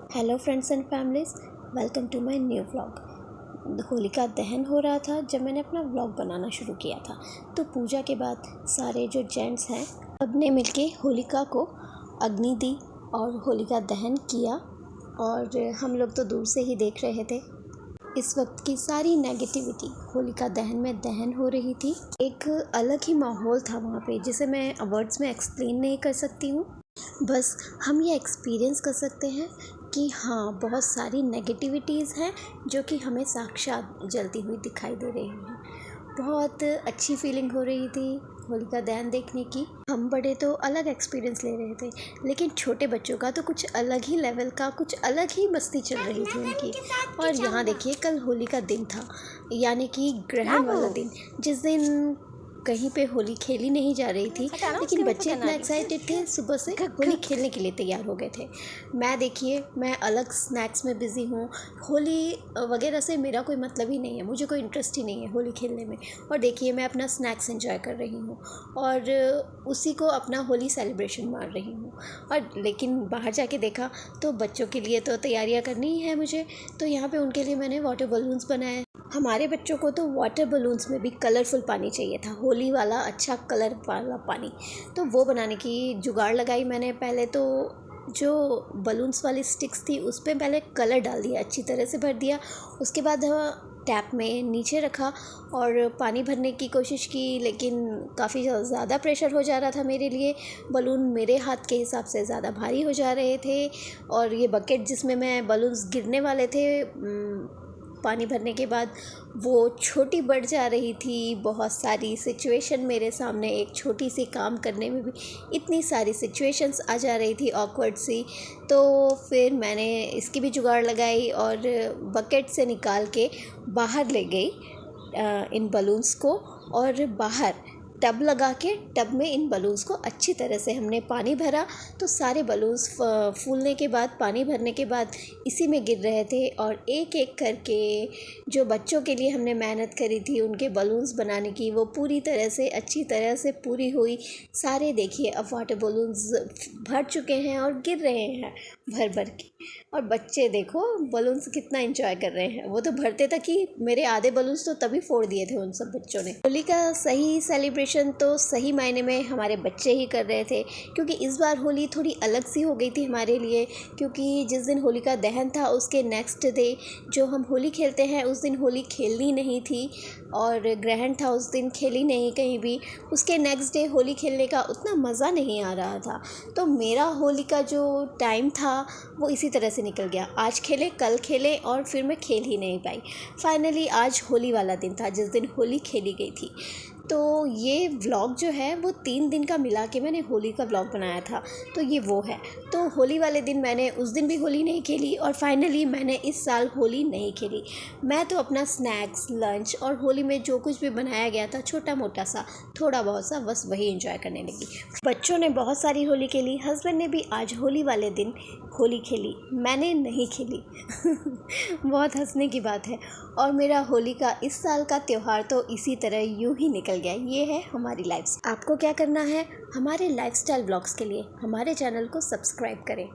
Hello friends and families, welcome to my new vlog. Holika Dahan हो रहा था जब मैंने अपना व्लॉग बनाना शुरू किया था। तो पूजा के बाद सारे जो जेंट्स हैं सबने मिलके होलिका को अग्नि दी और होलिका दहन किया और हम लोग तो दूर से ही देख रहे थे। इस वक्त की सारी नेगेटिविटी होलिका दहन में दहन हो रही थी। एक अलग ही माहौल था वहाँ पे, जिसे मैं वर्ड्स में एक्सप्लेन नहीं कर सकती हूँ। बस हम ये एक्सपीरियंस कर सकते हैं कि हाँ, बहुत सारी नेगेटिविटीज़ हैं जो कि हमें साक्षात जलती हुई दिखाई दे रही हैं। बहुत अच्छी फीलिंग हो रही थी होलिका दहन देखने की। हम बड़े तो अलग एक्सपीरियंस ले रहे थे, लेकिन छोटे बच्चों का तो कुछ अलग ही लेवल का, कुछ अलग ही मस्ती चल रही थी उनकी। और यहाँ देखिए, कल होली का दिन था, यानी कि ग्रहण वाला दिन, जिस दिन कहीं पे होली खेली नहीं जा रही थी, लेकिन बच्चे इतना एक्साइटेड थे, सुबह से होली खेलने के लिए तैयार हो गए थे। मैं देखिए, मैं अलग स्नैक्स में बिज़ी हूँ। होली वगैरह से मेरा कोई मतलब ही नहीं है, मुझे कोई इंटरेस्ट ही नहीं है होली खेलने में। और देखिए, मैं अपना स्नैक्स एंजॉय कर रही हूँ और उसी को अपना होली सेलिब्रेशन मान रही हूँ। और लेकिन बाहर जाके देखा तो बच्चों के लिए तो तैयारियाँ करनी ही है मुझे, तो यहाँ पे उनके लिए मैंने वाटर बलून्स बनाए। हमारे बच्चों को तो वाटर बलून्स में भी कलरफुल पानी चाहिए था, होली वाला अच्छा कलर वाला पानी। तो वो बनाने की जुगाड़ लगाई मैंने। पहले तो जो बलून्स वाली स्टिक्स थी उस पर पहले कलर डाल दिया, अच्छी तरह से भर दिया। उसके बाद टैप में नीचे रखा और पानी भरने की कोशिश की, लेकिन काफ़ी ज़्यादा प्रेशर हो जा रहा था मेरे लिए। बलून मेरे हाथ के हिसाब से ज़्यादा भारी हो जा रहे थे और ये बकेट जिसमें मैं बलून्स गिरने वाले थे पानी भरने के बाद, वो छोटी बढ़ जा रही थी। बहुत सारी सिचुएशन मेरे सामने, एक छोटी सी काम करने में भी इतनी सारी सिचुएशंस आ जा रही थी ऑकवर्ड सी। तो फिर मैंने इसकी भी जुगाड़ लगाई और बकेट से निकाल के बाहर ले गई इन बलून्स को, और बाहर टब लगा के टब में इन बलून्स को अच्छी तरह से हमने पानी भरा। तो सारे बलून्स फूलने के बाद, पानी भरने के बाद इसी में गिर रहे थे और एक एक करके जो बच्चों के लिए हमने मेहनत करी थी उनके बलून्स बनाने की, वो पूरी तरह से अच्छी तरह से पूरी हुई। सारे देखिए अब वाटर बलून्स भर चुके हैं और गिर रहे हैं भर भर के। और बच्चे देखो बलून्स कितना एंजॉय कर रहे हैं। वो तो भरते तक ही मेरे आधे बलून्स तो तभी फोड़ दिए थे उन सब बच्चों ने। होली का सही सेलिब्रेशन तो सही मायने में हमारे बच्चे ही कर रहे थे, क्योंकि इस बार होली थोड़ी अलग सी हो गई थी हमारे लिए। क्योंकि जिस दिन होली का दहन था उसके नेक्स्ट डे जो हम होली खेलते हैं उस दिन होली खेलनी नहीं थी, और ग्रहण था उस दिन खेली नहीं कहीं भी। उसके नेक्स्ट डे होली खेलने का उतना मज़ा नहीं आ रहा था। तो मेरा होली का जो टाइम था वो इसी तरह से निकल गया। आज खेले, कल खेले और फिर मैं खेल ही नहीं पाई। फाइनली आज होली वाला दिन था जिस दिन होली खेली गई थी। तो ये व्लॉग जो है वो 3 दिन का मिला के मैंने होली का व्लॉग बनाया था, तो ये वो है। तो होली वाले दिन मैंने उस दिन भी होली नहीं खेली और फाइनली मैंने इस साल होली नहीं खेली। मैं तो अपना स्नैक्स, लंच और होली में जो कुछ भी बनाया गया था छोटा मोटा सा, थोड़ा बहुत सा, बस वही एंजॉय करने लगी। बच्चों ने बहुत सारी होली खेली, हस्बैंड ने भी आज होली वाले दिन होली खेली, मैंने नहीं खेली। बहुत हंसने की बात है। और मेरा होली का इस साल का त्यौहार तो इसी तरह यूं ही निकल गया। ये है हमारी लाइफ। आपको क्या करना है? हमारे लाइफस्टाइल ब्लॉग्स के लिए हमारे चैनल को सब्सक्राइब करें।